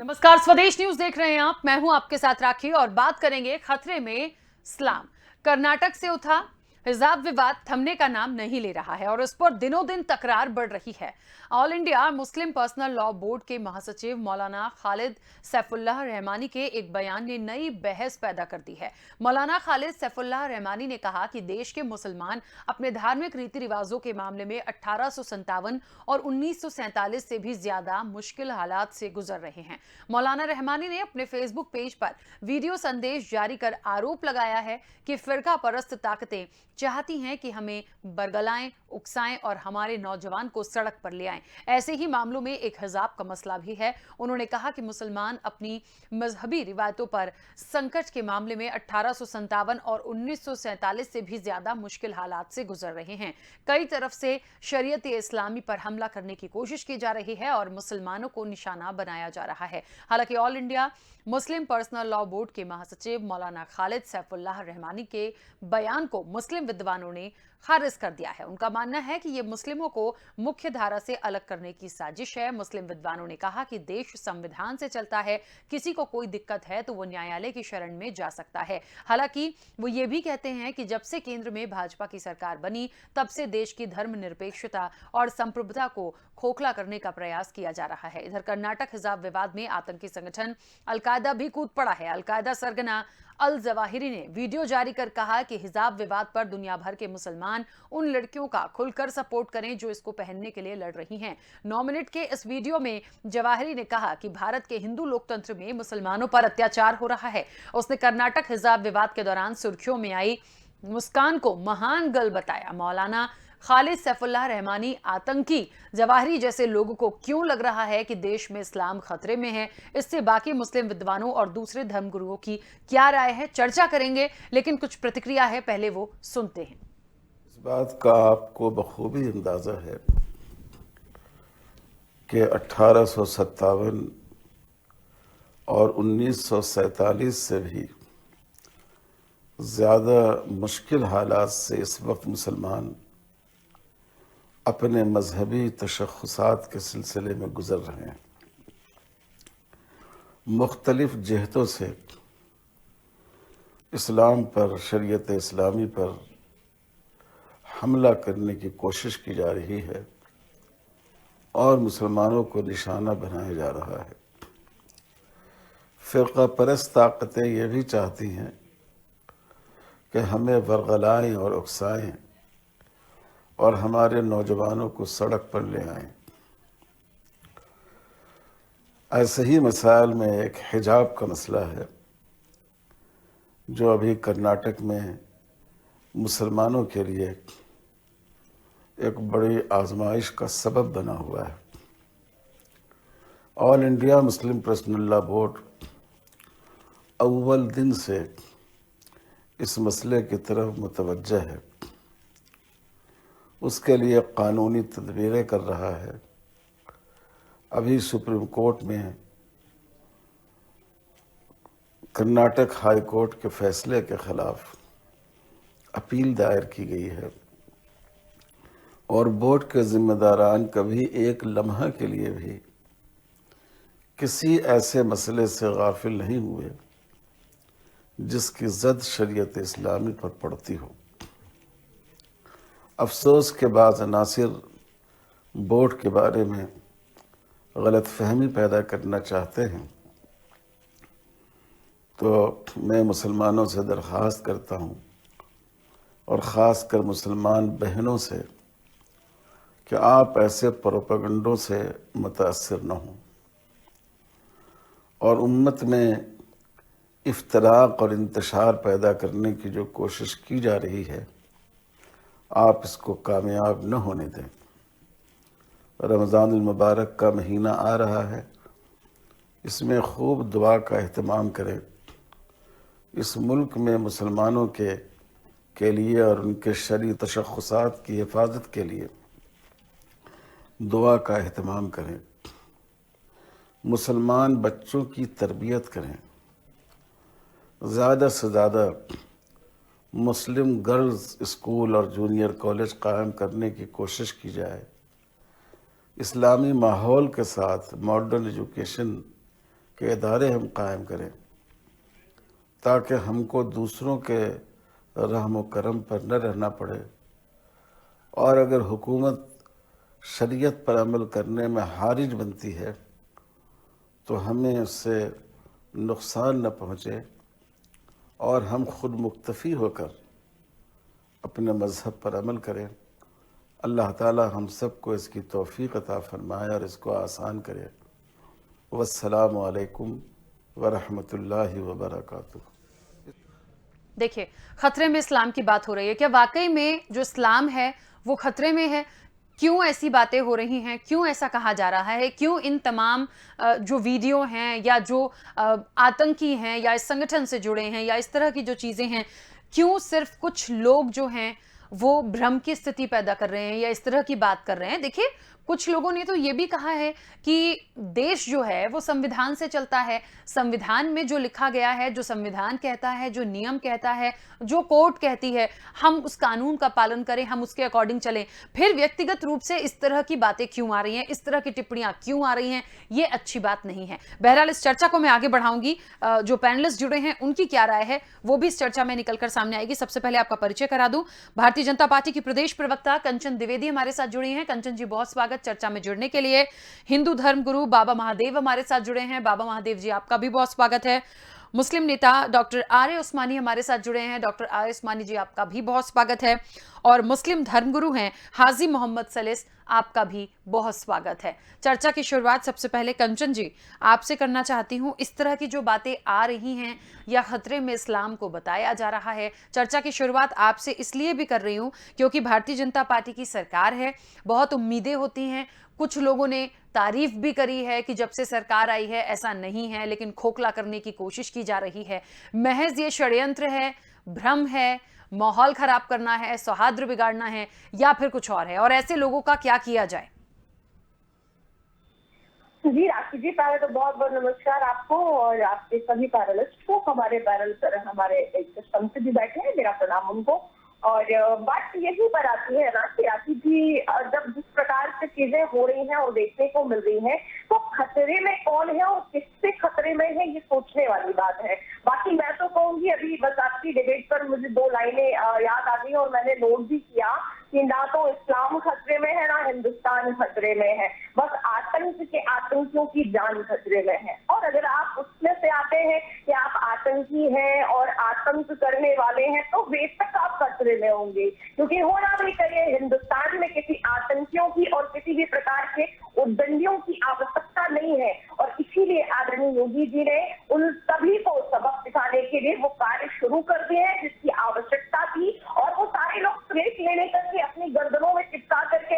नमस्कार, स्वदेश न्यूज देख रहे हैं आप। मैं हूं आपके साथ राखी और बात करेंगे खतरे में इस्लाम। कर्नाटक से उठा हिजाब विवाद थमने का नाम नहीं ले रहा है और उस पर दिनों दिन तकरार बढ़ रही है। All India Muslim personal law board के महासचिव मौलाना खालिद सैफुल्लाह रहमानी के एक बयान ने नई बहस पैदा कर दी है। मौलाना खालिद सैफुल्लाह रहमानी ने कहा कि देश के मुसलमान अपने धार्मिक रीति रिवाजों के मामले में 1857 और 1947 से भी ज्यादा मुश्किल हालात से गुजर रहे हैं। मौलाना रहमानी ने अपने फेसबुक पेज पर वीडियो संदेश जारी कर आरोप लगाया है कि फिरका परस्त ताकतें चाहती हैं कि हमें बरगलाएं, उकसाएं और हमारे नौजवान को सड़क पर ले आएं। ऐसे ही मामलों में एक हिजाब का मसला भी है। उन्होंने कहा कि मुसलमान अपनी मजहबी रिवायतों पर संकट के मामले में 1857 और 1947 से भी ज्यादा मुश्किल हालात से गुजर रहे हैं। कई तरफ से शरीयत इस्लामी पर हमला करने की कोशिश की जा रही है और मुसलमानों को निशाना बनाया जा रहा है। हालांकि all India Muslim personal law board के महासचिव मौलाना खालिद सैफुल्लाह रहमानी के बयान को मुस्लिम विद्वानों ने खारिज कर दिया है। उनका मानना है कि यह मुस्लिमों को मुख्य धारा से अलग करने की साजिश है। मुस्लिम विद्वानों ने कहा कि देश संविधान से चलता है, किसी को कोई दिक्कत है तो वो न्यायालय की शरण में जा सकता है। हालांकि वो ये भी कहते हैं कि जब से केंद्र में भाजपा की सरकार बनी तब से देश की धर्मनिरपेक्षता और संप्रभुता को खोखला करने का प्रयास किया जा रहा है। इधर कर्नाटक हिजाब विवाद में आतंकी संगठन अलकायदा भी कूद पड़ा है। अलकायदा सरगना अल जवाहिरी ने वीडियो जारी कर कहा कि हिजाब विवाद पर दुनिया भर के मुसलमान उन लड़कियों का खुलकर सपोर्ट करें जो इसको पहनने के लिए लड़ रही हैं। 9 मिनट के इस वीडियो में जवाहिरी ने कहा कि भारत के हिंदू लोकतंत्र में मुसलमानों पर अत्याचार हो रहा है। उसने कर्नाटक हिजाब विवाद के दौरान सुर्खियों में आई मुस्कान को महान गल बताया। मौलाना खालिद सैफुल्लाह रहमानी आतंकी जवाहिरी जैसे लोगों को क्यों लग रहा है कि देश में इस्लाम खतरे में है, इससे बाकी मुस्लिम विद्वानों और दूसरे धर्मगुरुओं की क्या राय है, चर्चा करेंगे। लेकिन कुछ प्रतिक्रिया है, पहले वो सुनते हैं। इस बात का आपको बखूबी अंदाजा है कि 1857 और 1947 से भी ज़्यादा मुश्किल हालात से इस वक्त मुसलमान अपने मजहबी तशख़्ख़ुसात के सिलसिले में गुज़र रहे हैं। मुख्तलिफ जहतों से इस्लाम पर, शरीयत इस्लामी पर हमला करने की कोशिश की जा रही है और मुसलमानों को निशाना बनाया जा रहा है। फ़िरक़ा परस्त ताकतें ये भी चाहती हैं कि हमें वरगलाएं और उकसाएं और हमारे नौजवानों को सड़क पर ले आएं। ऐसे ही मसाइल में एक हिजाब का मसला है जो अभी कर्नाटक में मुसलमानों के लिए एक बड़ी आजमाइश का सबब बना हुआ है। All India Muslim personal law board अव्वल दिन से इस मसले की तरफ मुतवज्जह है, उसके लिए कानूनी तदबीरें कर रहा है। अभी सुप्रीम कोर्ट में कर्नाटक हाई कोर्ट के फैसले के खिलाफ अपील दायर की गई है और बोर्ड के जिम्मेदारान कभी एक लम्हा के लिए भी किसी ऐसे मसले से गाफिल नहीं हुए जिसकी जद शरीयत इस्लामी पर पड़ती हो। अफसोस के बाद अनासिर बोर्ड के बारे में गलत फहमी पैदा करना चाहते हैं, तो मैं मुसलमानों से दरख्वास्त करता हूँ और ख़ास कर मुसलमान बहनों से कि आप ऐसे प्रोपेगंडों से मुतासर न हों और उम्मत में इफ्तराक और इंतशार पैदा करने की जो कोशिश की जा रही है, आप इसको कामयाब न होने दें। रमज़ानुल मुबारक का महीना आ रहा है, इसमें खूब दुआ का अहतमाम करें। इस मुल्क में मुसलमानों के लिए और उनके शरई तशख़्ख़ुसात की हिफाजत के लिए दुआ का अहतमाम करें। मुसलमान बच्चों की तरबियत करें। ज़्यादा से ज़्यादा मुस्लिम गर्ल्स स्कूल और जूनियर कॉलेज कायम करने की कोशिश की जाए। इस्लामी माहौल के साथ मॉडर्न एजुकेशन के इदारे हम कायम करें, ताकि हमको दूसरों के रहम व करम पर न रहना पड़े, और अगर हुकूमत शरीयत पर अमल करने में हारिज बनती है तो हमें उससे नुकसान न पहुँचे और हम खुद मुक्तफ़ी होकर अपने मज़हब पर अमल करें। अल्लाह ताला हम सबको इसकी तौफ़ीक़ अता फ़रमाए और इसको आसान करे। वस्सलामु अलैकुम वरहमतुल्लाहि वबरकातुहू। देखिए, खतरे में इस्लाम की बात हो रही है। क्या वाकई में जो इस्लाम है वो खतरे में है? क्यों ऐसी बातें हो रही हैं? क्यों ऐसा कहा जा रहा है? क्यों इन तमाम जो वीडियो हैं या जो आतंकी हैं या इस संगठन से जुड़े हैं या इस तरह की जो चीज़ें हैं, क्यों सिर्फ कुछ लोग जो हैं वो भ्रम की स्थिति पैदा कर रहे हैं या इस तरह की बात कर रहे हैं? देखिए, कुछ लोगों ने तो ये भी कहा है कि देश जो है वो संविधान से चलता है। संविधान में जो लिखा गया है, जो संविधान कहता है, जो नियम कहता है, जो कोर्ट कहती है, हम उस कानून का पालन करें, हम उसके अकॉर्डिंग चलें। फिर व्यक्तिगत रूप से इस तरह की बातें क्यों आ रही हैं, इस तरह की टिप्पणियां क्यों आ रही हैं, ये अच्छी बात नहीं है। बहरहाल इस चर्चा को मैं आगे बढ़ाऊंगी। जो पैनलिस्ट जुड़े हैं उनकी क्या राय है वो भी इस चर्चा में निकलकर सामने आएगी। सबसे पहले आपका परिचय करा दूं। भारतीय जनता पार्टी की प्रदेश प्रवक्ता कंचन द्विवेदी हमारे साथ जुड़ी हैं। कंचन जी, बहुत स्वागत चर्चा में जुड़ने के लिए। हिंदू धर्म गुरु बाबा महादेव हमारे साथ जुड़े हैं। बाबा महादेव जी, आपका भी बहुत स्वागत है। मुस्लिम नेता डॉक्टर आर्य उस्मानी हमारे साथ जुड़े हैं। डॉक्टर आर्य उस्मानी जी, आपका भी बहुत स्वागत है। और मुस्लिम धर्मगुरु हैं हाजी मोहम्मद सलिस, आपका भी बहुत स्वागत है। चर्चा की शुरुआत सबसे पहले कंचन जी आपसे करना चाहती हूं। इस तरह की जो बातें आ रही हैं या खतरे में इस्लाम को बताया जा रहा है, चर्चा की शुरुआत आपसे इसलिए भी कर रही हूं क्योंकि भारतीय जनता पार्टी की सरकार है, बहुत उम्मीदें होती हैं। कुछ लोगों ने तारीफ भी करी है कि जब से सरकार आई है ऐसा नहीं है, लेकिन खोखला करने की कोशिश की जा रही है। महज ये षड्यंत्र है, भ्रम है, माहौल खराब करना है, सौहार्द बिगाड़ना है, या फिर कुछ और है? और ऐसे लोगों का क्या किया जाए? जी राखी जी, पहले तो बहुत बहुत नमस्कार आपको और आपके सभी पैनलिस्ट को। हमारे पैनल पर हमारे एक संत जी बैठे हैं, मेरा प्रणाम उनको। और बात यही पर आती है ना कि राखी जी, जब जिस प्रकार से चीजें हो रही हैं और देखने को मिल रही हैं, तो खतरे में कौन है और किससे खतरे में है, ये सोचने वाली बात है। बाकी मैं तो कहूंगी, अभी बस आपकी डिबेट पर मुझे दो लाइनें याद आ गई और मैंने नोट भी किया कि ना तो इस्लाम खतरे में है, ना हिंदुस्तान खतरे में है, बस आतंक के आतंकियों की जान खतरे में है। और अगर आप उसमें से आते हैं कि आप आतंकी हैं और आतंक करने वाले हैं, तो बेशक आप खतरे में होंगे, क्योंकि होना भी चाहिए। हिंदुस्तान में किसी आतंकियों की और किसी भी प्रकार के उद्दंडियों की आवश्यकता नहीं है। और इसीलिए आदरणीय योगी जी ने उन सभी को सबक सिखाने के लिए वो कार्य शुरू कर दिए हैं जिसकी आवश्यकता थी। और वो सारे लोग प्लेट लेने करके अपनी गर्दनों में चिपका करके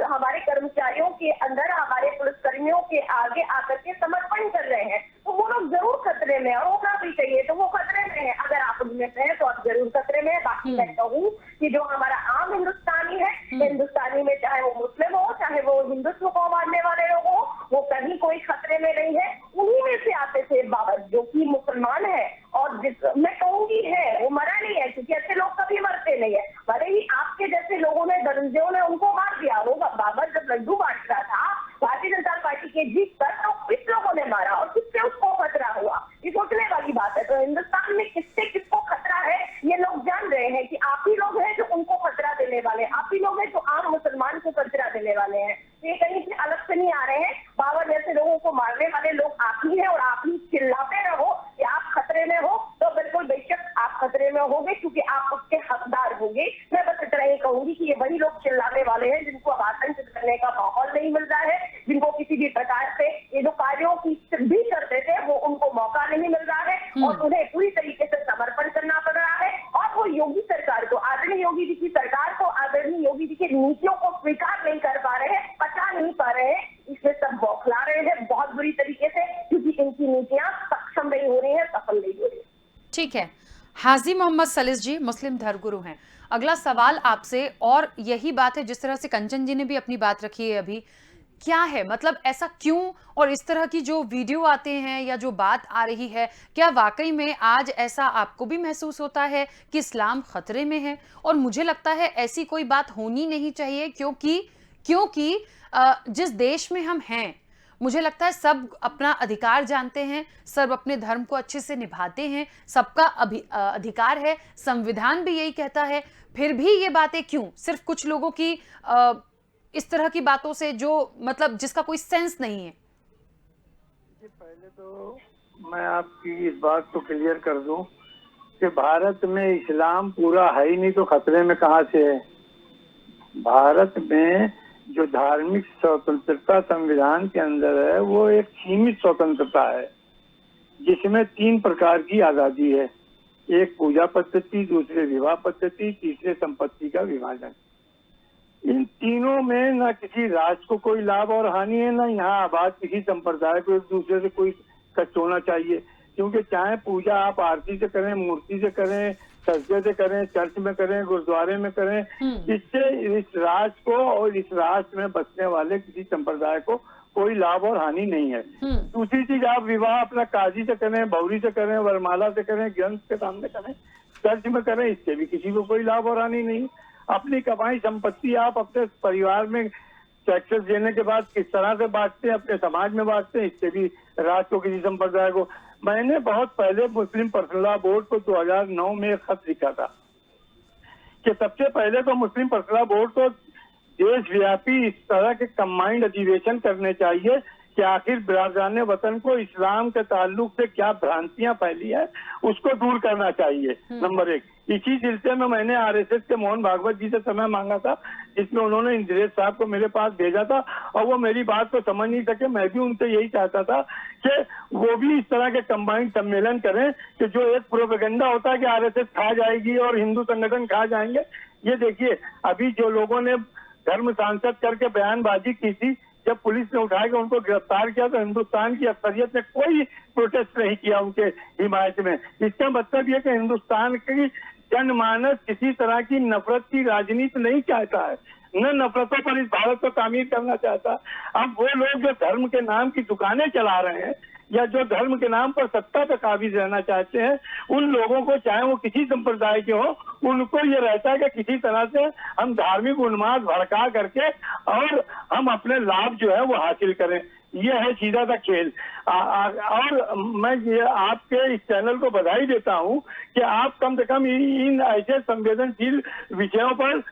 हमारे कर्मचारियों के अंदर, हमारे पुलिसकर्मियों के आगे आकर के समर्पण कर रहे हैं। तो वो लोग जरूर खतरे में, और होना भी चाहिए। तो वो खतरे में है, अगर आप उनमें से हैं तो आप जरूर खतरे में है। बाकी मैं कहूँ कि जो हमारा आम हिंदुस्तानी है, हिंदुस्तानी में चाहे वो मुस्लिम हो, चाहे वो हिंदुत्व को मानने वाले लोग हो, वो कहीं कोई खतरे में नहीं है। उन्हीं में से आते थे बाबा जो कि मुसलमान है, और मैं कहूंगी है वो मरा नहीं है, क्योंकि ऐसे लोग कभी मरते नहीं है। भले ही आपके जैसे लोगों ने, दरंजियों ने उनको मार दिया। वो बाबर जब लड्डू बांट रहा था भारतीय जनता पार्टी के जीत पर, तो किस लोगों ने मारा और किससे उसको खतरा हुआ, ये सोचने वाली बात है। तो हिंदुस्तान में किससे किसको खतरा है ये लोग जान रहे हैं कि आप ही लोग हैं जो उनको खतरा देने वाले, आप ही लोग हैं जो आम मुसलमान को खतरा देने वाले हैं। ये कहीं से अलग से नहीं आ रहे हैं। बाबर जैसे लोगों को मारने वाले लोग आप ही हैं, और आप ही चिल्लाते रहो कि आप खतरे में हो, तो बिल्कुल बेशक आप खतरे में होगे, क्योंकि आप उसके हकदार होंगे। मैं बस इतना ही कहूंगी कि ये वही लोग चिल्लाने वाले हैं जिनको अब आतंक करने का माहौल नहीं मिल रहा है, जिनको किसी भी प्रकार से ये जो कार्यों की भी करते थे वो उनको मौका नहीं मिल रहा है, और उन्हें पूरी तरीके से समर्पण करना पड़ रहा है। और वो योगी सरकार को, आदरणीय योगी जी की सरकार को, आदरणीय योगी जी की नीतियों को स्वीकार नहीं कर पा रहे हैं, पचा नहीं पा रहे हैं। इसमें सब बौखला रहे हैं बहुत बुरी तरीके से, क्योंकि इनकी नीतियां सक्षम नहीं हो रही है, सफल नहीं हो रही। ठीक है, हाजी मोहम्मद सलिस जी मुस्लिम धर्मगुरु हैं। अगला सवाल आपसे, और यही बात है जिस तरह से कंचन जी ने भी अपनी बात रखी है अभी, क्या है मतलब ऐसा क्यों? और इस तरह की जो वीडियो आते हैं या जो बात आ रही है, क्या वाकई में आज ऐसा आपको भी महसूस होता है कि इस्लाम खतरे में है? और मुझे लगता है ऐसी कोई बात होनी नहीं चाहिए, क्योंकि जिस देश में हम हैं मुझे लगता है सब अपना अधिकार जानते हैं, सब अपने धर्म को अच्छे से निभाते हैं, सबका अधिकार है, संविधान भी यही कहता है। फिर भी ये बातें क्यों सिर्फ कुछ लोगों की इस तरह की बातों से जो मतलब जिसका कोई सेंस नहीं है? पहले तो मैं आपकी इस बात को क्लियर कर दूं कि भारत में इस्लाम पूरा है ही नहीं तो खतरे में कहां से है। भारत में जो धार्मिक स्वतंत्रता संविधान के अंदर है वो एक सीमित स्वतंत्रता है, जिसमें 3 प्रकार की आजादी है। एक पूजा पद्धति, दूसरे विवाह पद्धति, तीसरे संपत्ति का विभाजन। इन तीनों में न किसी राष्ट्र को कोई लाभ और हानि है, न यहाँ आबाद किसी संप्रदाय को एक दूसरे से कोई कष्ट होना चाहिए। क्योंकि चाहे पूजा आप आरती से करें, मूर्ति से करें, सजदे से करें, चर्च में करें, गुरुद्वारे में करें, इससे इस राष्ट्र को और इस राष्ट्र में बसने वाले किसी संप्रदाय को कोई लाभ और हानि नहीं है। दूसरी चीज, आप विवाह अपना काजी से करें, भौरी से करें, वरमाला से करें, ग्रंथ के सामने करें, चर्च में करें, इससे भी किसी को कोई लाभ और हानि नहीं। अपनी कमाई संपत्ति आप अपने परिवार में टैक्सेस देने के बाद किस तरह से बांटते हैं, अपने समाज में बांटते हैं, इससे भी राष्ट्र को किसी संप्रदाय को। मैंने बहुत पहले मुस्लिम पर्सनल लॉ बोर्ड को 2009 में एक खत लिखा था कि सबसे पहले तो मुस्लिम पर्सनल लॉ बोर्ड को देशव्यापी इस तरह के कंबाइंड अधिवेशन करने चाहिए कि आखिर बिरादरान वतन को इस्लाम के ताल्लुक से क्या भ्रांतियां फैली है, उसको दूर करना चाहिए। नंबर 1। इसी सिलसिले में मैंने आरएसएस के मोहन भागवत जी से समय मांगा था, जिसमें उन्होंने इंद्रेश साहब को मेरे पास भेजा था और वो मेरी बात को समझ नहीं सके। मैं भी उनसे यही चाहता था कि वो भी इस तरह के कंबाइंड सम्मेलन करें कि जो एक प्रोपेगेंडा होता है कि आरएसएस खा जाएगी और हिंदू संगठन खा जाएंगे। ये देखिए, अभी जो लोगों ने धर्म सांसद करके बयानबाजी की थी, जब पुलिस ने उठा के उनको गिरफ्तार किया तो हिंदुस्तान की अक्सरियत ने कोई प्रोटेस्ट नहीं किया उनके हिमायत में। इसका मतलब यह कि हिंदुस्तान की जनमानस किसी तरह की नफरत की राजनीति नहीं चाहता है, न नफरतों पर इस भारत को तामीर करना चाहता। अब वो लोग जो धर्म के नाम की दुकानें चला रहे हैं या जो धर्म के नाम पर सत्ता पर काबिज रहना चाहते हैं, उन लोगों को, चाहे वो किसी संप्रदाय के हो, उनको ये रहता है कि किसी तरह से हम धार्मिक उन्माद भड़का करके और हम अपने लाभ जो है वो हासिल करें। ये है सीधा सा खेल। और मैं ये आपके इस चैनल को बधाई देता हूं कि आप कम से कम इन ऐसे संवेदनशील विषयों पर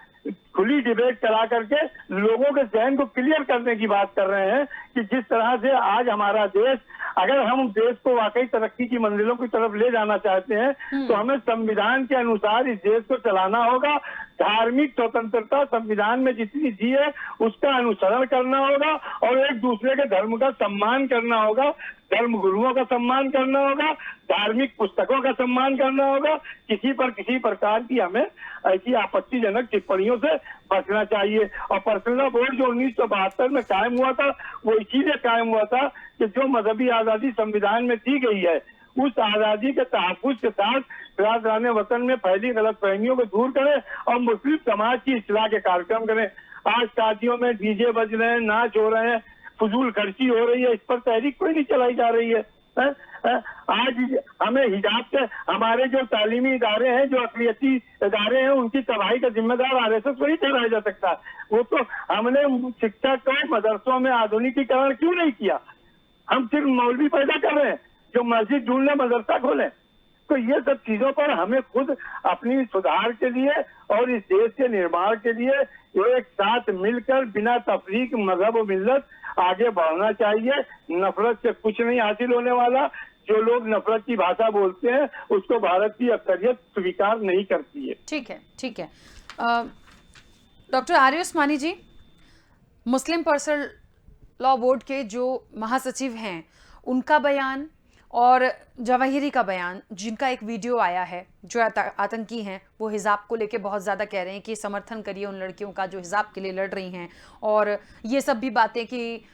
खुली डिबेट करा करके लोगों के जहन को क्लियर करने की बात कर रहे हैं कि जिस तरह से आज हमारा देश, अगर हम देश को वाकई तरक्की की मंजिलों की तरफ ले जाना चाहते हैं तो हमें संविधान के अनुसार इस देश को चलाना होगा। धार्मिक स्वतंत्रता संविधान में जितनी दी है उसका अनुसरण करना होगा और एक दूसरे के धर्म का सम्मान करना होगा, धर्म गुरुओं का सम्मान करना होगा, धार्मिक पुस्तकों का सम्मान करना होगा। किसी पर किसी प्रकार की हमें ऐसी आपत्तिजनक टिप्पणियों से बचना चाहिए। और पर्सनल लॉ बोर्ड जो 1972 में कायम हुआ था, वो इसीलिए कायम हुआ था कि जो मजहबी आजादी संविधान में दी गई है, उस आजादी के तहफ्फुज़ के साथ बिरादरान वतन में फैली गलतफहमियों को दूर करें और मुस्लिम समाज की इस्लाह के कार्यक्रम करें। आज शादियों में डीजे बज रहे हैं, नाच हो रहे हैं, फजूल खर्ची हो रही है, इस पर तहरीक कोई नहीं चलाई जा रही है। आज हमें हिजाब से, हमारे जो तालीमी इदारे हैं, जो अक़लियती इदारे हैं, उनकी तबाही का जिम्मेदार आरएसएस को ही ठहराया जा सकता है। वो तो हमने शिक्षा को मदरसों में आधुनिकीकरण क्यों नहीं किया? हम सिर्फ मौलवी पैदा कर रहे हैं जो मस्जिद ढूंढने मदरसा खोले। तो ये सब चीजों पर हमें खुद अपनी सुधार के लिए और इस देश के निर्माण के लिए एक साथ मिलकर बिना तफरीक मजहब और मिल्लत आगे बढ़ना चाहिए। नफरत से कुछ नहीं हासिल होने वाला। जो लोग नफरत की भाषा बोलते हैं उसको भारत की अक्सरियत स्वीकार नहीं करती है। ठीक है, ठीक है। डॉक्टर आर्य उस्मानी जी, मुस्लिम पर्सनल लॉ बोर्ड के जो महासचिव हैं, उनका बयान और जवाहिरी का बयान, जिनका एक वीडियो आया है, जो आतंकी हैं वो हिजाब को लेके बहुत ज़्यादा कह रहे हैं कि समर्थन करिए उन लड़कियों का जो हिजाब के लिए लड़ रही हैं, और ये सब भी बातें कि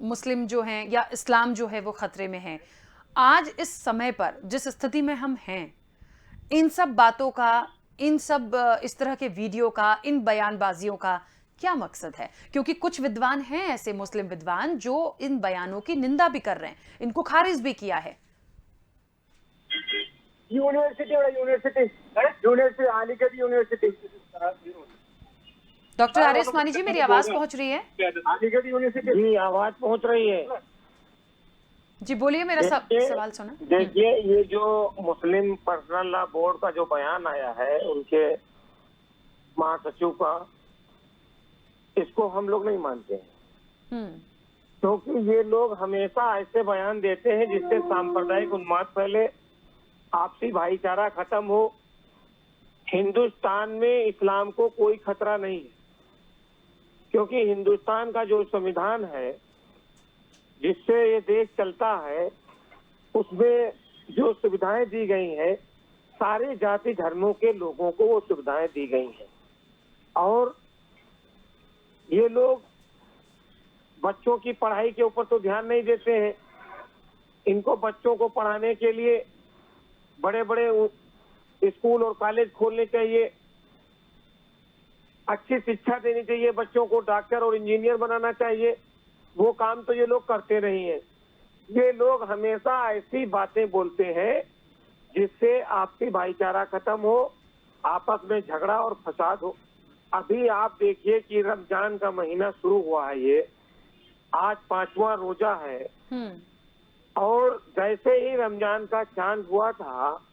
मुस्लिम जो हैं या इस्लाम जो है वो ख़तरे में है। आज इस समय पर जिस स्थिति में हम हैं, इन सब बातों का, इन सब इस तरह के वीडियो का, इन बयानबाजियों का क्या मकसद है? क्योंकि कुछ विद्वान हैं ऐसे, मुस्लिम विद्वान, जो इन बयानों की निंदा भी कर रहे हैं, इनको खारिज भी किया है। University Aligarh university. Doctor R S मानी जी, मेरी आवाज पहुंच रही है? जी आवाज पहुंच रही है। जी बोलिए, मेरा देखिए- सवाल सुना। देखिए, ये जो मुस्लिम पर्सनल लॉ बोर्ड का जो बयान आया है उनके महासचिव का, इसको हम लोग नहीं मानते हैं, हम्म क्योंकि ये लोग हमेशा ऐसे बयान देते हैं जिससे सांप्रदायिक उन्माद फैले, आपसी भाईचारा खत्म हो। हिंदुस्तान में इस्लाम को कोई खतरा नहीं है, क्योंकि हिंदुस्तान का जो संविधान है जिससे ये देश चलता है, उसमें जो सुविधाएं दी गई हैं, सारे जाति धर्मों के लोगों को वो सुविधाएं दी गई हैं। और ये लोग बच्चों की पढ़ाई के ऊपर तो ध्यान नहीं देते हैं। इनको बच्चों को पढ़ाने के लिए बड़े बड़े स्कूल और कॉलेज खोलने चाहिए, अच्छी शिक्षा देनी चाहिए, बच्चों को डॉक्टर और इंजीनियर बनाना चाहिए। वो काम तो ये लोग करते नहीं है। ये लोग हमेशा ऐसी बातें बोलते हैं जिससे आपसी भाईचारा खत्म हो, आपस में झगड़ा और फसाद हो। अभी आप देखिए कि रमजान का महीना शुरू हुआ है, ये आज 5वां रोजा है, और जैसे ही रमजान का चांद हुआ था,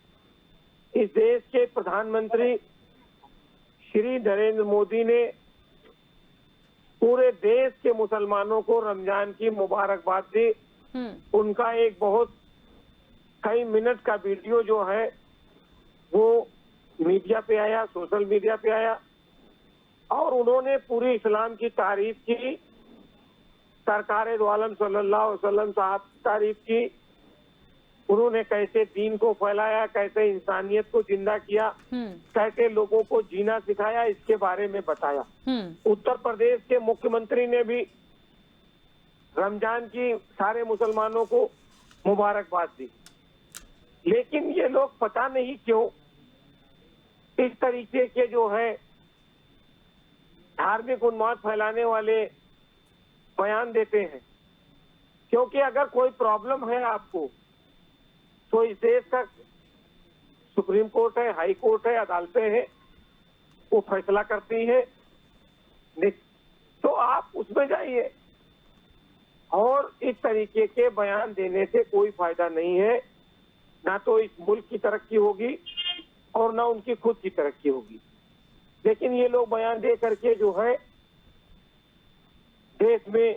इस देश के प्रधानमंत्री श्री नरेंद्र मोदी ने पूरे देश के मुसलमानों को रमजान की मुबारकबाद दी। उनका एक बहुत कई मिनट का वीडियो जो है वो मीडिया पे आया, सोशल मीडिया पे आया, और उन्होंने पूरी इस्लाम की तारीफ की, सरकार दो आलम सल्लल्लाहु अलैहि वसल्लम साहब की तारीफ की। उन्होंने कैसे दीन को फैलाया, कैसे इंसानियत को जिंदा किया, कैसे लोगों को जीना सिखाया, इसके बारे में बताया। उत्तर प्रदेश के मुख्यमंत्री ने भी रमजान की सारे मुसलमानों को मुबारकबाद दी। लेकिन ये लोग पता नहीं क्यों इस तरीके के जो है धार्मिक उन्माद फैलाने वाले बयान देते हैं। क्योंकि अगर कोई प्रॉब्लम है आपको, तो इस देश का सुप्रीम कोर्ट है, हाई कोर्ट है, अदालतें हैं, वो फैसला करती है, तो आप उसमें जाइए। और इस तरीके के बयान देने से कोई फायदा नहीं है, ना तो इस मुल्क की तरक्की होगी और ना उनकी खुद की तरक्की होगी। लेकिन ये लोग बयान दे करके जो है देश में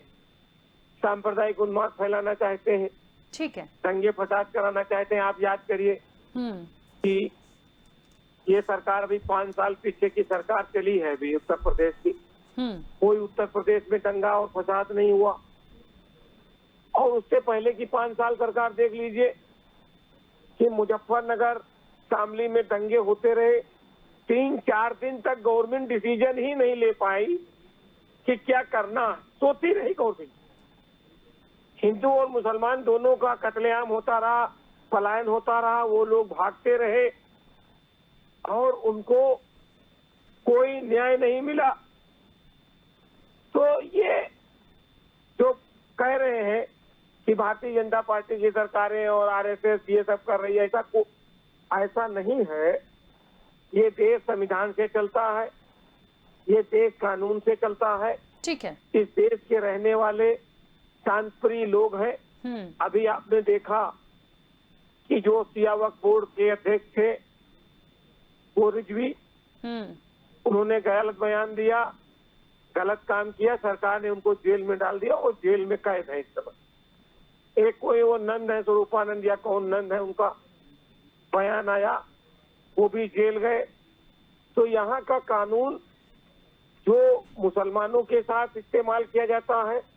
सांप्रदायिक उन्माद फैलाना चाहते हैं, ठीक है, दंगे फसाद कराना चाहते हैं। आप याद करिए कि ये सरकार अभी 5 साल पीछे की सरकार चली है अभी उत्तर प्रदेश की, कोई उत्तर प्रदेश में दंगा और फसाद नहीं हुआ। और उससे पहले की 5 साल सरकार देख लीजिए कि मुजफ्फरनगर, शामली में दंगे होते रहे, 3-4 दिन तक गवर्नमेंट डिसीजन ही नहीं ले पाई कि क्या करना, सोती रही गवर्नमेंट। हिंदू और मुसलमान दोनों का कत्लेआम होता रहा, पलायन होता रहा, वो लोग भागते रहे और उनको कोई न्याय नहीं मिला। तो ये जो कह रहे हैं कि भारतीय जनता पार्टी की सरकारें और आरएसएस ये सब कर रही है, ऐसा नहीं है। ये देश संविधान से चलता है, ये देश कानून से चलता है। ठीक है, इस देश के रहने वाले शांतप्रिय लोग हैं। अभी आपने देखा कि जो सिया वक्फ बोर्ड के अध्यक्ष थे वो रिजवी, उन्होंने गलत बयान दिया, गलत काम किया, सरकार ने उनको जेल में डाल दिया और जेल में कैद है इस समय। एक कोई वो नंद है, स्वरूपानंद या कौन नंद है, उनका बयान आया, वो भी जेल गए। तो यहाँ का कानून जो मुसलमानों के साथ इस्तेमाल किया जाता है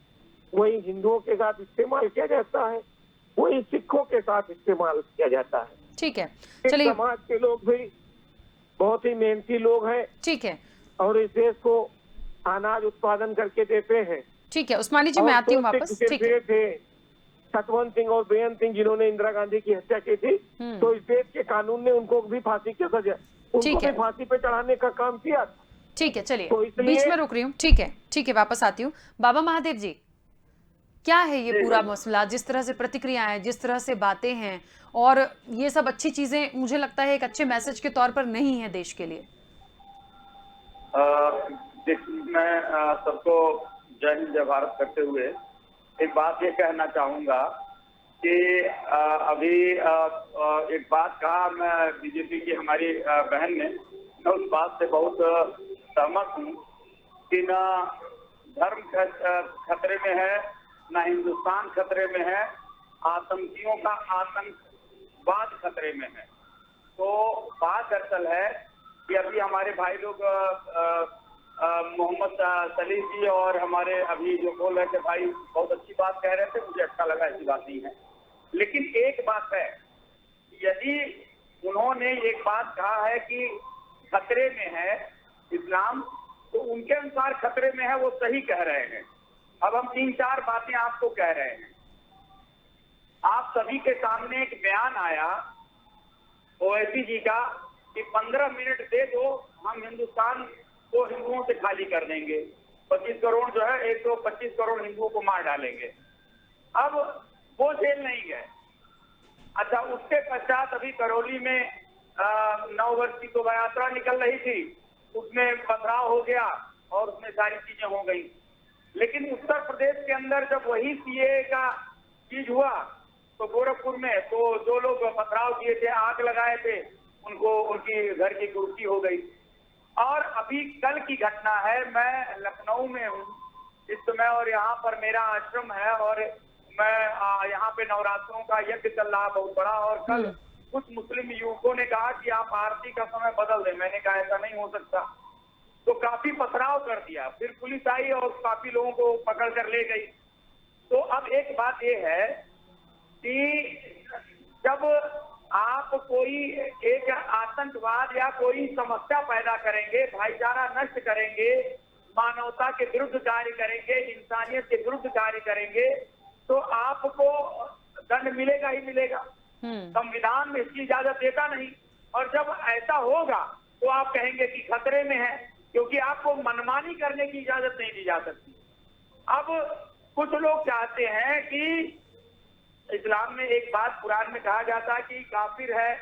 वही हिंदुओं के साथ इस्तेमाल किया जाता है, वही सिखों के साथ इस्तेमाल किया जाता है। ठीक है, इस चलिए, समाज के लोग भी बहुत ही मेहनती लोग हैं ठीक है, और इस देश को अनाज उत्पादन करके देते हैं। ठीक है उस्मानी जी, मैं आती हूँ वापस। ठीक है, थे सतवंत सिंह और बेअंत सिंह जिन्होंने इंदिरा गांधी की हत्या की थी, तो इस देश के कानून ने उनको भी फांसी की सजा, उनको भी फांसी पे चढ़ाने का काम किया। ठीक है, चलिए, तो इसलिए- बीच में रुक रही हूँ। ठीक है, ठीक है, वापस आती हूँ। बाबा महादेव जी, क्या है ये पूरा मसला? जिस तरह से प्रतिक्रियाएं, जिस तरह से बातें हैं, और ये सब अच्छी चीजें मुझे लगता है एक अच्छे मैसेज के तौर पर नहीं है देश के लिए। मैं सबको जय हिंद जय भारत करते हुए एक बात ये कहना चाहूंगा कि अभी एक बात कहा मैं बीजेपी की हमारी बहन ने, मैं उस बात से बहुत सहमत हूँ कि ना धर्म खतरे में है, ना हिंदुस्तान खतरे में है, आतंकियों का आतंकवाद खतरे में है। तो बात दरअसल है कि अभी हमारे भाई लोग मोहम्मद सलीम जी और हमारे अभी जो बोल रहे थे भाई बहुत अच्छी बात कह रहे थे, मुझे अच्छा लगा, ऐसी बात नहीं है। लेकिन एक बात है, यदि उन्होंने एक बात कहा है कि खतरे में है इस्लाम, तो उनके अनुसार खतरे में है, वो सही कह रहे हैं। अब हम 3-4 बातें आपको कह रहे हैं। आप सभी के सामने एक बयान आया ओवैसी जी का कि 15 मिनट दे दो, हम हिंदुस्तान को हिंदुओं से खाली कर देंगे, 25 करोड़ जो है 125 करोड़ हिंदुओं को मार डालेंगे। अब वो जेल नहीं गए। अच्छा, उसके पश्चात अभी करौली में 9 वर्ष की शोभा यात्रा निकल रही थी, उसमें पथराव हो गया और उसमें सारी चीजें हो गई। लेकिन उत्तर प्रदेश के अंदर जब वही सीए का चीज हुआ तो गोरखपुर में तो जो लोग पथराव किए थे, आग लगाए थे, उनको उनकी घर की कुर्सी हो गई। और अभी कल की घटना है, मैं लखनऊ में हूँ इस समय और यहाँ पर मेरा आश्रम है और मैं यहाँ पे नवरात्रों का यज्ञ चल रहा बहुत बड़ा। और कल कुछ मुस्लिम युवकों ने कहा कि आप आरती का समय बदल दें। मैंने कहा ऐसा नहीं हो सकता, तो काफी पथराव कर दिया। फिर पुलिस आई और काफी लोगों को पकड़ कर ले गई। तो अब एक बात ये है कि जब आप कोई एक आतंकवाद या कोई समस्या पैदा करेंगे, भाईचारा नष्ट करेंगे, मानवता के विरुद्ध कार्य करेंगे, इंसानियत के विरुद्ध कार्य करेंगे, तो आपको दंड मिलेगा ही मिलेगा। संविधान में इसकी इजाजत देता नहीं। और जब ऐसा होगा तो आप कहेंगे कि खतरे में है, क्योंकि आपको मनमानी करने की इजाजत नहीं दी जा सकती। अब कुछ लोग चाहते हैं कि इस्लाम में एक बात कुरान में कहा जाता है कि काफिर है,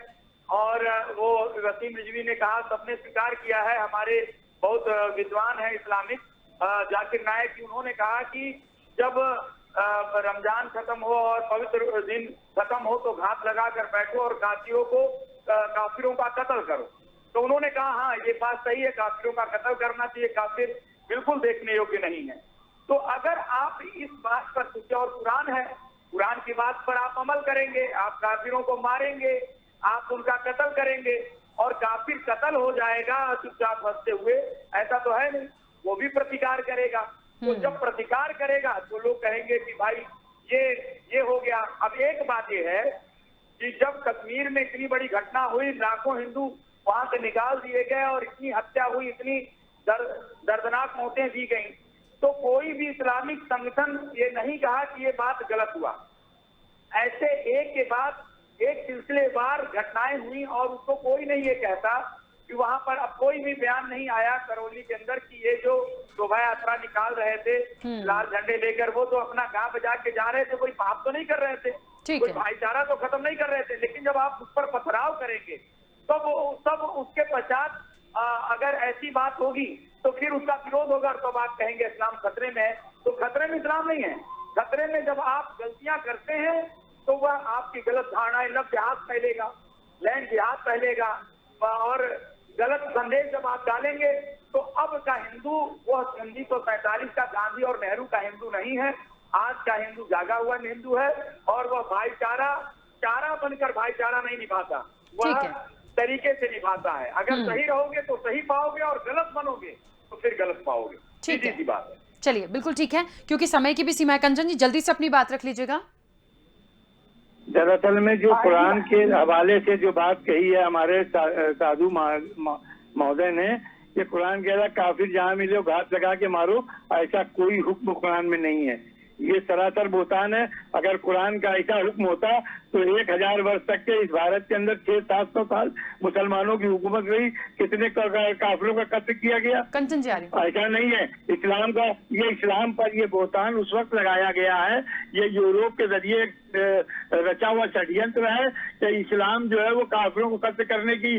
और वो वसीम रिजवी ने कहा, सबने स्वीकार किया है, हमारे बहुत विद्वान है इस्लामिक जाकिर नायक, उन्होंने कहा कि जब रमजान खत्म हो और पवित्र दिन खत्म हो तो घात लगा कर बैठो और काफिरों का कत्ल करो। तो उन्होंने कहा हाँ ये बात सही है, काफिरों का कत्ल करना चाहिए, काफिर बिल्कुल देखने योग्य नहीं है। तो अगर आप इस बात पर कुछ, और कुरान है, कुरान की बात पर आप अमल करेंगे, आप काफिरों को मारेंगे, आप उनका कत्ल करेंगे और काफिर कत्ल हो जाएगा चुपचाप हंसते हुए, ऐसा तो है नहीं, वो भी प्रतिकार करेगा। तो जब प्रतिकार करेगा तो लोग कहेंगे कि भाई ये हो गया। अब एक बात ये है कि जब कश्मीर में इतनी बड़ी घटना हुई, लाखों हिंदू वहां से निकाल दिए गए और इतनी हत्या हुई, इतनी दर्दनाक मौतें दी गई, तो कोई भी इस्लामिक संगठन ये नहीं कहा कि ये बात गलत हुआ। ऐसे एक के बाद एक सिलसिलेवार घटनाएं हुई और उसको कोई नहीं ये कहता कि वहां पर अब कोई भी बयान नहीं आया करौली के अंदर कि ये जो शोभा यात्रा निकाल रहे थे लाल झंडे लेकर, वो तो अपना गा बजा के जा रहे थे, कोई पाप तो नहीं कर रहे थे, कोई भाईचारा तो खत्म नहीं कर रहे थे। लेकिन जब आप उस पर पथराव करेंगे तब उसके पश्चात अगर ऐसी बात होगी तो फिर उसका विरोध होगा, तब आप कहेंगे इस्लाम खतरे में है। तो खतरे में इस्लाम नहीं है। खतरे में जब आप गलतियां करते हैं तो वह आपकी गलत धारणाएं, लव जिहाद फैलेगा, लैंड जिहाद फैलेगा और गलत संदेश जब आप डालेंगे तो अब का हिंदू वह 1947 का गांधी और नेहरू का हिंदू नहीं है। आज का हिंदू जागा हुआ हिंदू है और वह चारा बनकर भाईचारा नहीं निभाता, वह तरीके से निभाता है। अगर सही रहोगे तो सही पाओगे और गलत बनोगे तो फिर गलत पाओगे। ठीक है, बात है। चलिए बिल्कुल ठीक है, क्योंकि समय की भी सीमा है। कंचन जी जल्दी से अपनी बात रख लीजिएगा। दरअसल में जो कुरान के हवाले से जो बात कही है हमारे साधु महोदय ने, ये कुरान कह रहा काफिर जहाँ मिले घात लगा के मारो, ऐसा कोई हुक्म कुरान में नहीं है। ये सरासर बोतान है। अगर कुरान का ऐसा हुक्म होता तो 1000 वर्ष तक के इस भारत के अंदर 600-700 साल मुसलमानों की हुकूमत रही, कितने काफिरों का कत्ल किया गया। कंचन जी आ रही हैं। ऐसा नहीं है। इस्लाम का ये इस्लाम पर ये बोतान उस वक्त लगाया गया है, ये यूरोप के जरिए रचा हुआ षड्यंत्र है कि इस्लाम जो है वो काफिरों को कत्ल करने की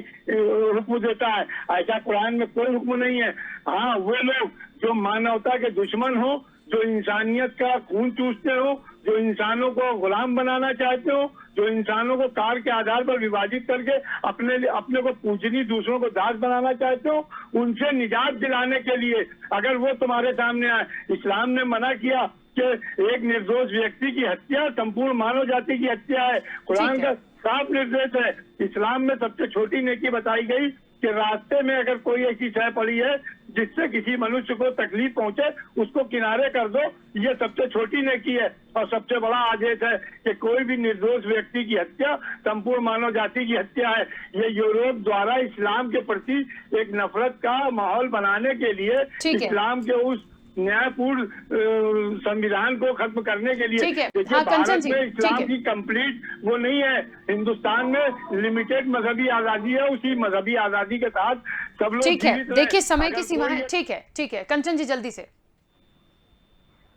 हुक्म देता है। ऐसा कुरान में कोई हुक्म नहीं है। हाँ, वो लोग जो मानवता के दुश्मन हो, जो इंसानियत का खून चूसते हो, जो इंसानों को गुलाम बनाना चाहते हो, जो इंसानों को कार के आधार पर विभाजित करके अपने को पूजनी, दूसरों को दास बनाना चाहते हो, उनसे निजात दिलाने के लिए अगर वो तुम्हारे सामने आए। इस्लाम ने मना किया कि एक निर्दोष व्यक्ति की हत्या संपूर्ण मानव जाति की हत्या है। कुरान का साफ निर्देश है। इस्लाम में सबसे छोटी नेकी बताई गई कि रास्ते में अगर कोई ऐसी शय पड़ी है जिससे किसी मनुष्य को तकलीफ पहुंचे, उसको किनारे कर दो। ये सबसे छोटी नेकी है। और सबसे बड़ा आदेश है कि कोई भी निर्दोष व्यक्ति की हत्या संपूर्ण मानव जाति की हत्या है। ये यूरोप द्वारा इस्लाम के प्रति एक नफरत का माहौल बनाने के लिए, इस्लाम के उस न्यायपूर्ण संविधान को खत्म करने के लिए। ठीक है। देखिए, हाँ, कंचन भारत जी, में ठीक इस्लाम है। की कंप्लीट वो नहीं है। हिंदुस्तान में लिमिटेड मजहबी आजादी है। उसी मजहबी आजादी के साथ सब लोग ठीक है, जीवित रहे। देखिए समय अगर की सीमा कोई- है। ठीक है, ठीक है, कंचन जी जल्दी से।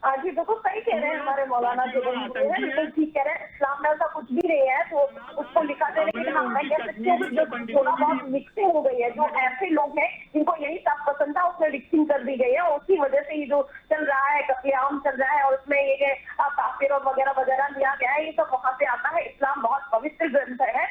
जी बिल्कुल सही कह रहे हैं हमारे मौलाना जो बोल रहे हैं, बिल्कुल ठीक कह रहे हैं। इस्लाम में ऐसा कुछ भी नहीं है तो उसको लिखा दे। लेकिन हाँ, मैं कह सकती हूँ जो थोड़ा बहुत मिक्सिंग हो गई है, जो ऐसे लोग हैं जिनको यही सब पसंद था उसमें मिक्सिंग कर दी गई है, और उसी वजह से ये जो चल रहा है कत्लेआम चल रहा है, और उसमें ये काफिर वगैरह वगैरह लिया गया है, ये सब वहाँ से आता है। इस्लाम बहुत पवित्र ग्रंथ है,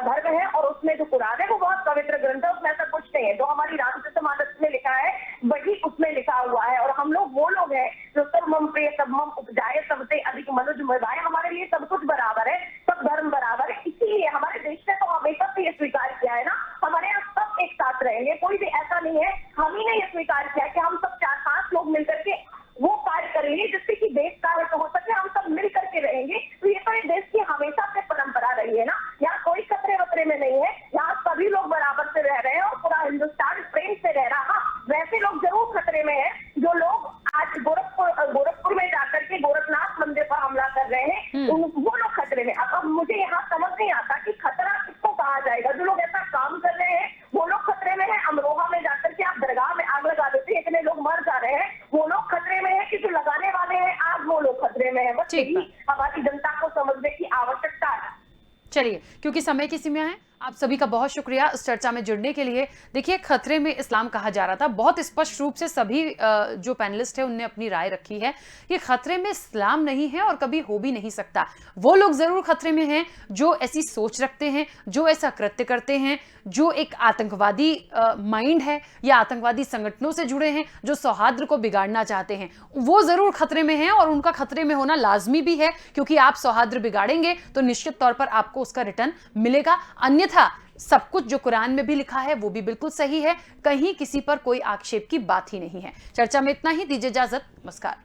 धर्म है, और उसमें जो कुरान है वो बहुत पवित्र ग्रंथ है। उसमें ऐसा कुछ नहीं है। जो हमारी रामचरित मानस में लिखा है वही उसमें लिखा हुआ है। और हम लोग वो लोग हैं जो सर्वमम प्रिय सबमम उपजाए सबसे अधिक मनुज मदाए। हमारे लिए सब कुछ बराबर है, सब धर्म बराबर है। इसीलिए हमारे देश ने तो हमेशा से ये स्वीकार किया है ना, हमारे यहाँ सब एक साथ रहेंगे। कोई भी ऐसा नहीं है, हम ही ने ये स्वीकार किया कि हम सब 4-5 लोग मिलकर के वो कार्य करेंगे जिससे कि देश कार्य तो हो सके, हम सब मिल करके रहेंगे। तो ये तो ये देश की हमेशा से परंपरा रही है ना। यहाँ कोई खतरे वतरे में नहीं है, यहाँ सभी लोग बराबर से रह रहे हैं और पूरा हिंदुस्तान प्रेम से रह रहा। हाँ, वैसे लोग जरूर खतरे में है जो लोग आज गोरखपुर में जाकर के गोरखनाथ मंदिर पर हमला कर रहे हैं, वो लोग खतरे में। अब मुझे यहाँ समझ नहीं आता कि खतरा किसको कहा जाएगा। जो लोग ऐसा काम कर रहे हैं वो लोग खतरे में है। अमरोहा में जाकर के आप दरगाह में आग लगा देते हैं, इतने लोग मर जा रहे हैं, वो लोग खतरे में है। कि जो लगाने वाले हैं आग वो लोग खतरे में है। बस यही हमारी जनता को समझने की आवश्यकता है। चलिए, क्योंकि समय की सीमा है, आप सभी का बहुत शुक्रिया इस चर्चा में जुड़ने के लिए। देखिए, खतरे में इस्लाम कहा जा रहा था, बहुत स्पष्ट रूप से सभी जो पैनलिस्ट है उनने अपनी राय रखी है कि खतरे में इस्लाम नहीं है और कभी हो भी नहीं सकता। वो लोग जरूर खतरे में हैं जो ऐसी सोच रखते हैं, जो ऐसा कृत्य करते हैं, जो एक आतंकवादी माइंड है या आतंकवादी संगठनों से जुड़े हैं, जो सौहार्द को बिगाड़ना चाहते हैं, वो जरूर खतरे में हैं। और उनका खतरे में होना लाजमी भी है, क्योंकि आप सौहार्द बिगाड़ेंगे तो निश्चित तौर पर आपको उसका रिटर्न मिलेगा। अन्यथा सब कुछ जो कुरान में भी लिखा है वो भी बिल्कुल सही है। कहीं किसी पर कोई आक्षेप की बात ही नहीं है। चर्चा में इतना ही, दीजिए इजाजत, नमस्कार।